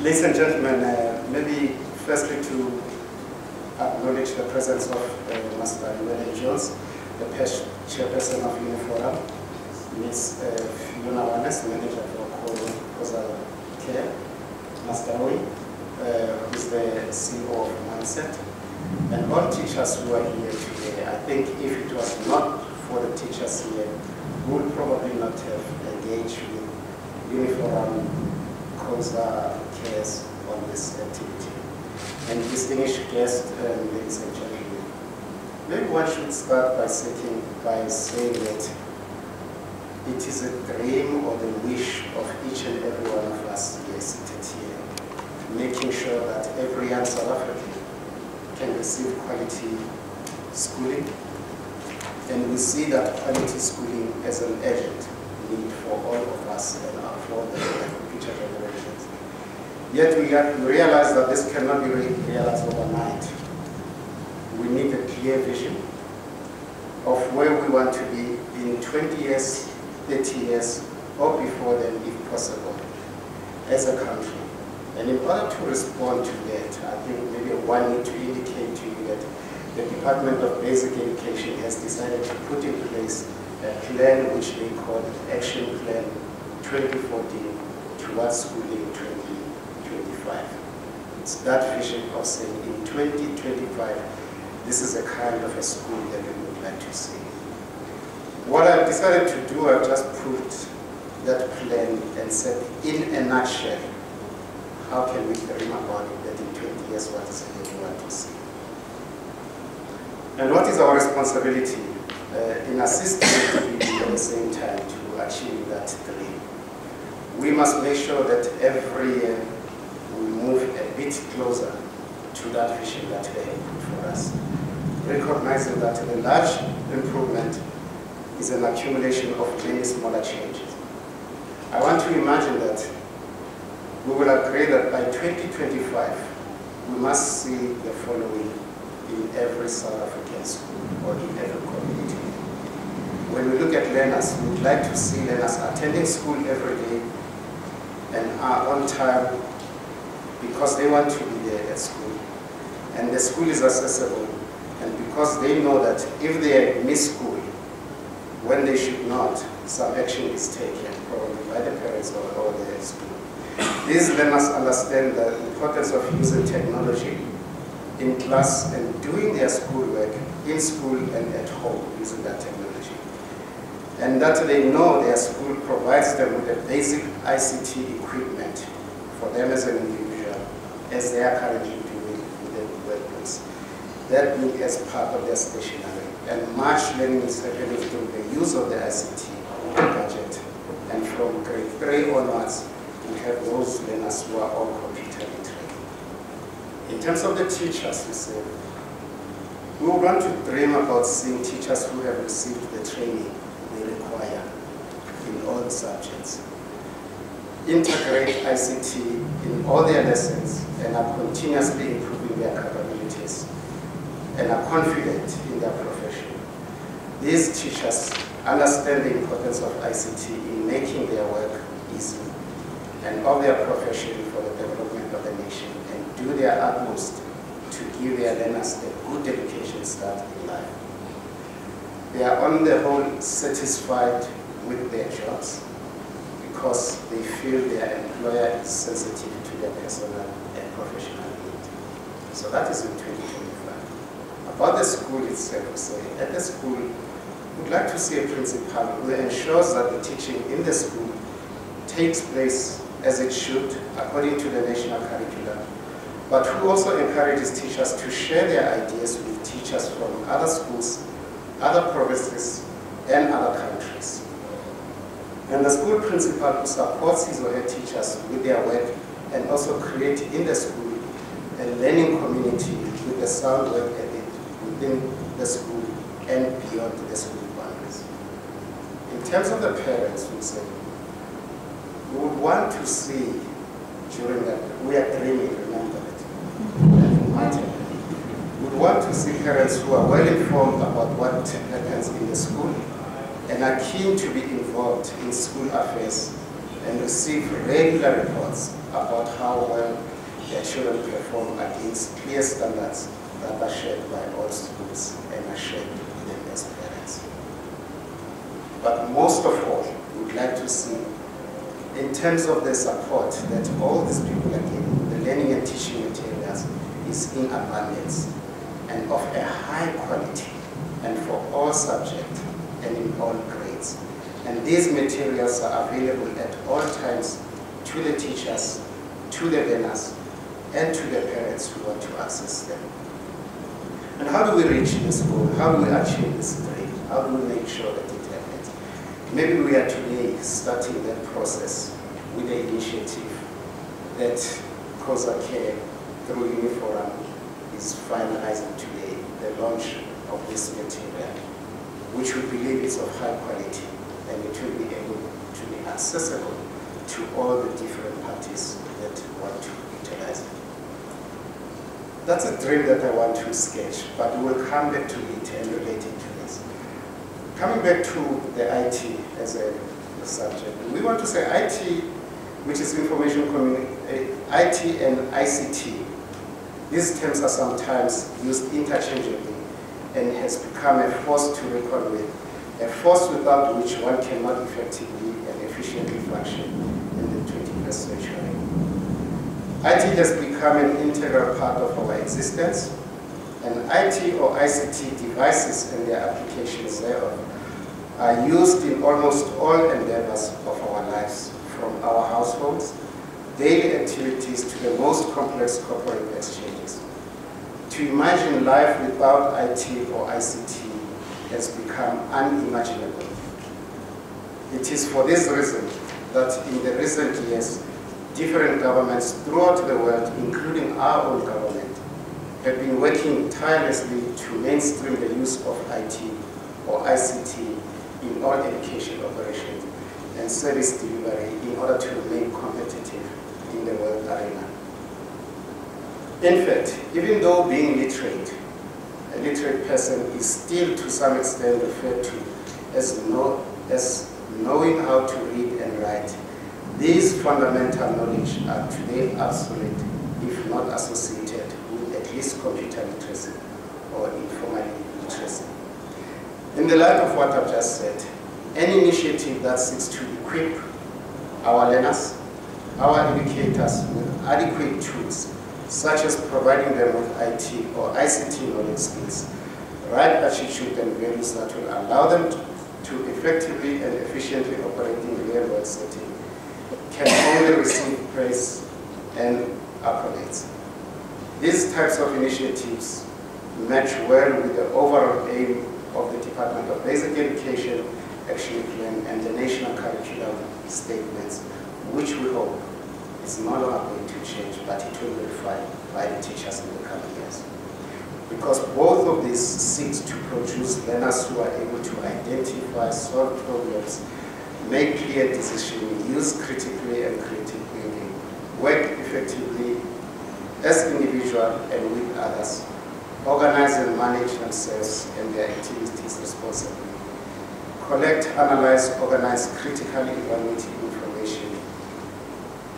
Ladies and gentlemen, maybe firstly to acknowledge the presence of Master Llewellyn Jones, the chairperson of Uniforum, Ms. Fiona Wallace, manager for Gr12, Master Owen, who is the CEO of Mindset, and all teachers who are here today. I think if it was not for the teachers here, we would probably not have engaged with Uniforum CozaCares on this activity. And distinguished guests, ladies and gentlemen, maybe one should start by saying that it is a dream or the wish of each and every one of us here seated here, making sure that every young South African can receive quality schooling. And we see that quality schooling as an urgent need for all of us and for the future generations. Yet we realize that this cannot be realized overnight. We need a clear vision of where we want to be in 20 years, 30 years, or before then, if possible, as a country. And in order to respond to that, I think maybe one need to indicate to you that the Department of Basic Education has decided to put in place a plan which they call Action Plan 2014 towards schooling 2025. It's that vision of saying in 2025, this is a kind of a school that we would like to see. What I've decided to do, I've just put that plan and said, in a nutshell, how can we dream about it that in 20 years, what is it we want to see? And what is our responsibility in assisting the DBE at the same time to achieve that dream? We must make sure that every year we move a bit closer to that vision that they have put for us, recognizing that the large improvement is an accumulation of many smaller changes. I want to imagine that we will agree that by 2025, we must see the following in every South African school or in every community. When we look at learners, we would like to see learners attending school every day and are on time because they want to be there at school. And the school is accessible, and because they know that if they miss school, when they should not, some action is taken, probably by the parents or the school. These learners understand the importance of using technology in class and doing their schoolwork in school and at home using that technology. And that they know their school provides them with the basic ICT equipment for them as an individual, as they are currently doing within the workplace. That being as part of their stationery. And much learning is happening through the use of the ICT budget. And from grade 3 onwards, we have those learners who are all computer literate. In terms of the teachers, we say, we want to dream about seeing teachers who have received the training they require in all subjects, integrate ICT in all their lessons, and are continuously improving their capabilities, and are confident in their profession. These teachers understand the importance of ICT in making their work easy and of their profession for the development of the nation, and do their utmost to give their learners a good education start in life. They are on the whole satisfied with their jobs because they feel their employer is sensitive to their personal and professional needs. So that is in 2025. About the school itself, we say, at the school, we'd like to see a principal who ensures that the teaching in the school takes place as it should, according to the national curriculum, but who also encourages teachers to share their ideas with teachers from other schools, other provinces, and other countries. And the school principal who supports his or her teachers with their work and also create in the school a learning community with a sound work ethic within the school and beyond the school boundaries. In terms of the parents, we say, we would want to see during that, we are dreaming, remember it, we would want to see parents who are well informed about what happens in the school and are keen to be involved in school affairs and receive regular reports about how well their children perform against clear standards that are shared by all schools and are shared with them as parents. But most of all, we would like to see, in terms of the support that all these people are getting, the learning and teaching materials is in abundance and of a high quality and for all subjects and in all grades. And these materials are available at all times to the teachers, to the learners, and to the parents who want to access them. And how do we reach this goal? How do we achieve this dream? How do we make sure that it happens? Maybe we are today starting that process with the initiative that CozaCare through Uniforum is finalizing today, the launch of this material, which we believe is of high quality and it will be able to be accessible to all the different parties that want to utilize it. That's a dream that I want to sketch, but we will come back to it and relate it to this. Coming back to the IT as a subject, we want to say IT, which is information communication, IT and ICT. These terms are sometimes used interchangeably and has become a force to reckon with, a force without which one cannot effectively and efficiently function in the 21st century. IT has become an integral part of our existence, and IT or ICT devices and their applications thereof are used in almost all endeavors of our lives, from our households, daily activities to the most complex corporate exchanges. To imagine life without IT or ICT has become unimaginable. It is for this reason that in the recent years, different governments throughout the world, including our own government, have been working tirelessly to mainstream the use of IT or ICT in all education operations and service delivery in order to remain competitive in the world arena. In fact, even though being literate, a literate person is still to some extent referred to as knowing how to read and write, these fundamental knowledge are today obsolete, if not associated with at least computer literacy or informal literacy. In the light of what I've just said, any initiative that seeks to equip our learners, our educators with adequate tools, such as providing them with IT or ICT knowledge skills, right attitude and values that will allow them to effectively and efficiently operate in a real-world setting, can only receive praise and accolades. These types of initiatives match well with the overall aim of the Department of Basic Education Action Plan and the National Curriculum Statements, which we hope is no longer going to change, but it will be refined by the teachers in the coming years. Because both of these seek to produce learners who are able to identify, solve problems, make clear decisions, use critically and creative thinking, work effectively as individuals and with others, organize and manage themselves and their activities responsibly, collect, analyze, organize, critically evaluate information,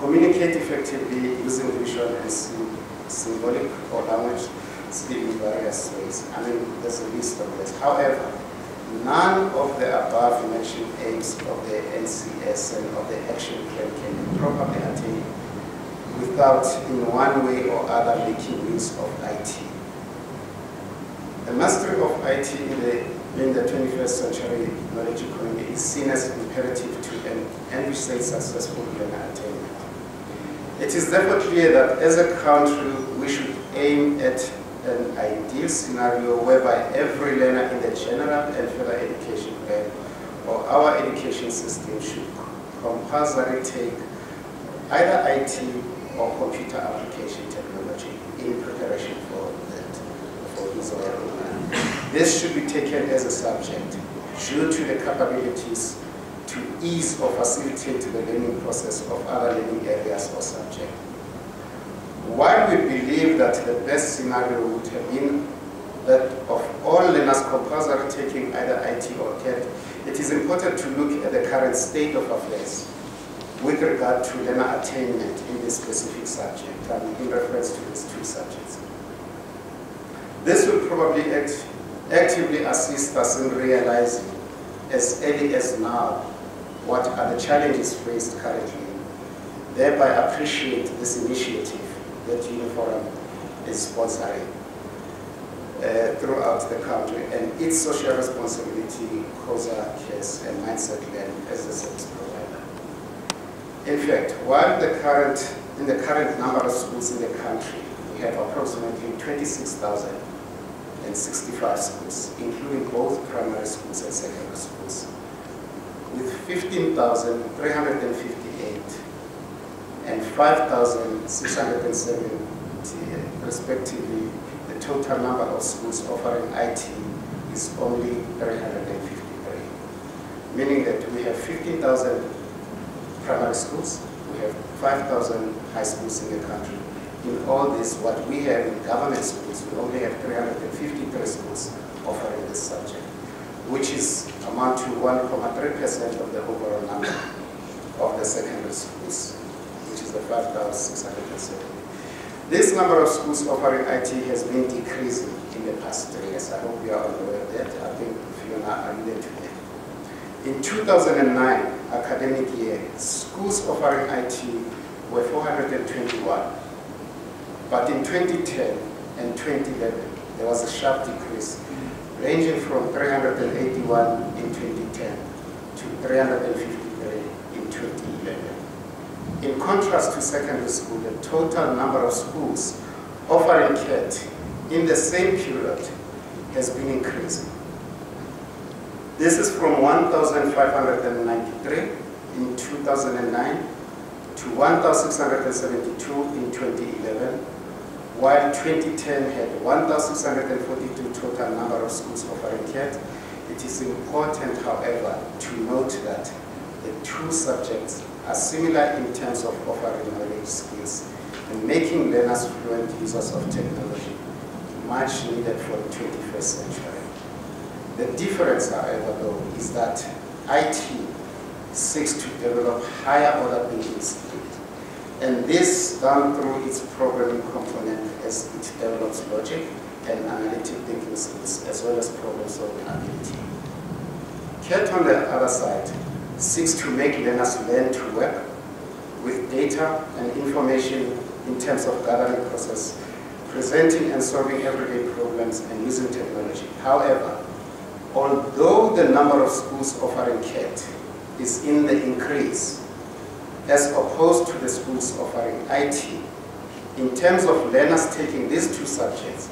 communicate effectively using visual and symbolic or language in various ways. I mean, there's a list of this. However, none of the above mentioned aims of the NCS and of the action plan can be properly attained without, in one way or other, making use of IT. The mastery of IT in the 21st century knowledge economy is seen as imperative to envisage successful learner attainment. It is therefore clear that as a country, we should aim at an ideal scenario whereby every learner in the general and further education plan or our education system should compulsorily take either IT or computer application technology in preparation for his or her learning. This should be taken as a subject due to the capabilities to ease or facilitate the learning process of other learning areas or subjects. While we believe that the best scenario would have been that of all learners compulsorily taking either IT or CAT, it is important to look at the current state of affairs with regard to learner attainment in this specific subject, in reference to these two subjects. This will probably actively assist us in realizing as early as now what are the challenges faced currently, thereby appreciate this initiative that Uniforum is sponsoring throughout the country and its social responsibility, CozaCares and Mindset-Learning as a service provider. In fact, while in the current number of schools in the country, we have approximately 26,065 schools, including both primary schools and secondary schools, with 15,358 and 5,670 respectively. The total number of schools offering IT is only 353, meaning that we have 15,000 primary schools, we have 5,000 high schools in the country. In all this, what we have in government schools, we only have 353 schools offering this subject, which is amount to 1.3% of the overall number of the secondary schools, which is the 5,670. This number of schools offering IT has been decreasing in the past 3 years. I hope you are aware of that. I think Fiona alluded to that. In 2009 academic year, schools offering IT were 421. But in 2010 and 2011, there was a sharp decrease, ranging from 381 in 2010 to 353 in 2011. In contrast to secondary school, the total number of schools offering CAT in the same period has been increasing. This is from 1,593 in 2009 to 1,672 in 2011, while 2010 had 1,642 total number of schools offering CAT. It is important, however, to note that the two subjects are similar in terms of offering knowledge skills and making learners fluent users of technology, much needed for the 21st century. The difference, however, though, is that IT seeks to develop higher order thinking skills, and this done through its programming component as it develops logic and analytic thinking skills, as well as problem-solving ability. CAT, on the other side, seeks to make learners learn to work with data and information in terms of gathering process, presenting and solving everyday problems, and using technology. However, although the number of schools offering CAT is in the increase, as opposed to the schools offering IT, in terms of learners taking these two subjects,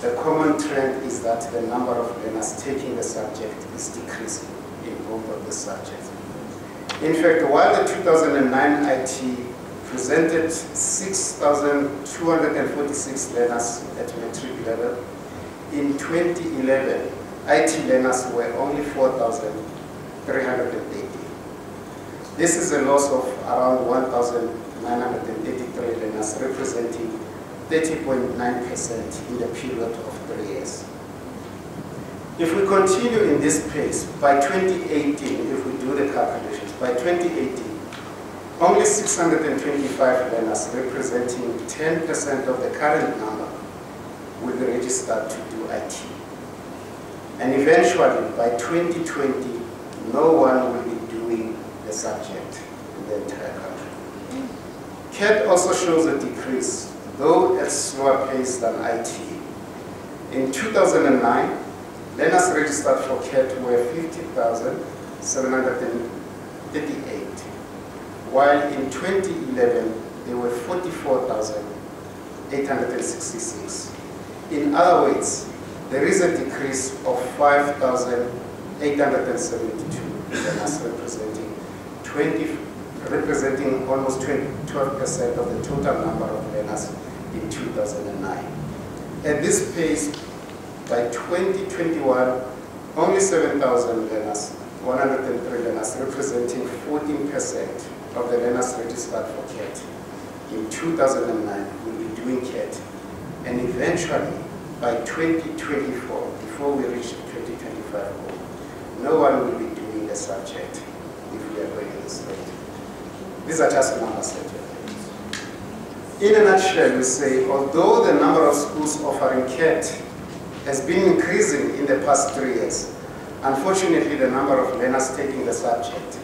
the common trend is that the number of learners taking the subject is decreasing in both of the subjects. In fact, while the 2009 IT presented 6,246 learners at matric level, in 2011, IT learners were only 4,380. This is a loss of around 1,983 learners, representing 30.9% in the period of 3 years. If we continue in this pace, by 2018, if we do the calculations, by 2018, only 625 learners, representing 10% of the current number, will be registered to do IT. And eventually, by 2020, no one will be doing the subject in the entire country. CAT also shows a decrease, though at slower pace than IT. In 2009, learners registered for CAT were 50,738, while in 2011, there were 44,866. In other words, there is a decrease of 5,872 learners, representing almost 12% of the total number of learners in 2009. At this pace, by 2021, only 7,000 learners, 103 learners, representing 14% of the learners registered for CAT in 2009 will be doing CAT. And eventually, by 2024, before we reach the 2025 goal, no one will be doing the subject if we are going in this rate. These are just numbers. In a nutshell, we say, although the number of schools offering CAT has been increasing in the past 3 years, unfortunately, the number of learners taking the subject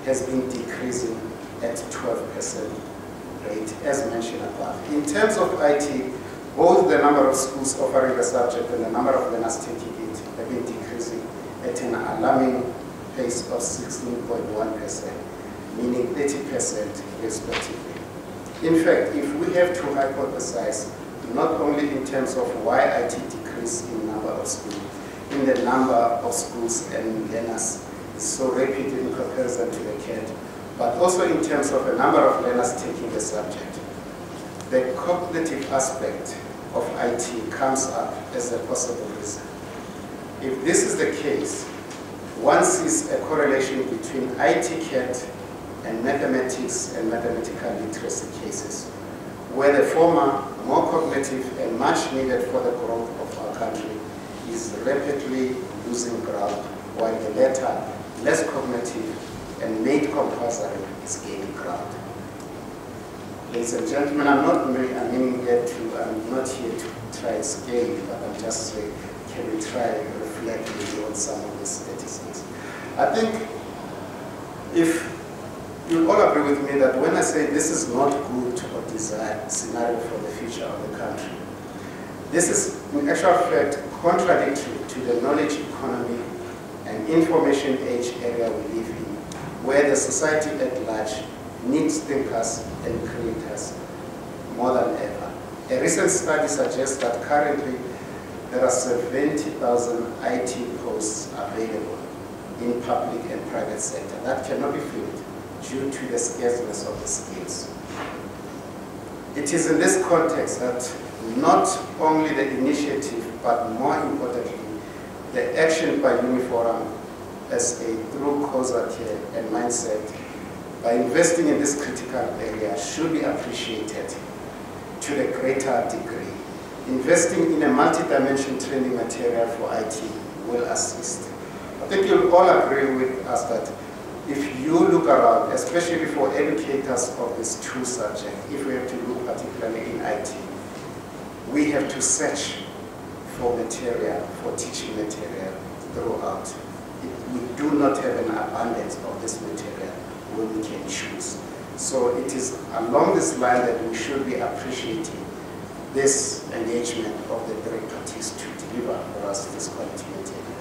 has been decreasing at 12% rate, as mentioned above. In terms of IT, both the number of schools offering the subject and the number of learners taking it have been decreasing at an alarming pace of 16.1%, meaning 30% respectively. In fact, if we have to hypothesize, not only in terms of why IT decreased in number of schools, in the number of schools and learners is so rapid in comparison to the CAT, but also in terms of the number of learners taking the subject. The cognitive aspect of IT comes up as a possible reason. If this is the case, one sees a correlation between IT CAT and mathematics and mathematical literacy cases, where the former, more cognitive and much needed for the growth of our country, is rapidly losing ground, while the latter, less cognitive and made compulsory, is gaining ground. Ladies and gentlemen, I'm not here to try and scale, but I'm just saying, can we try and reflect on some of these statistics? I think if you all agree with me that when I say this is not good or desired scenario for the future of the country, this is in actual fact contradictory to the knowledge economy and information age area we live in, where the society at large needs thinkers and creators more than ever. A recent study suggests that currently there are 70,000 IT posts available in public and private sector that cannot be filled due to the scarceness of the skills. It is in this context that not only the initiative, but more importantly, the action by Uniforum as a through CozaCares and Mindset, by investing in this critical area, should be appreciated to the greater degree. Investing in a multi-dimension training material for IT will assist. I think you'll all agree with us that if you look around, especially for educators of these two subjects, if we have to look particularly in IT, we have to search for material, for teaching material throughout. We do not have an abundance of this material where we can choose. So it is along this line that we should be appreciating this engagement of the three parties to deliver for us this quality material.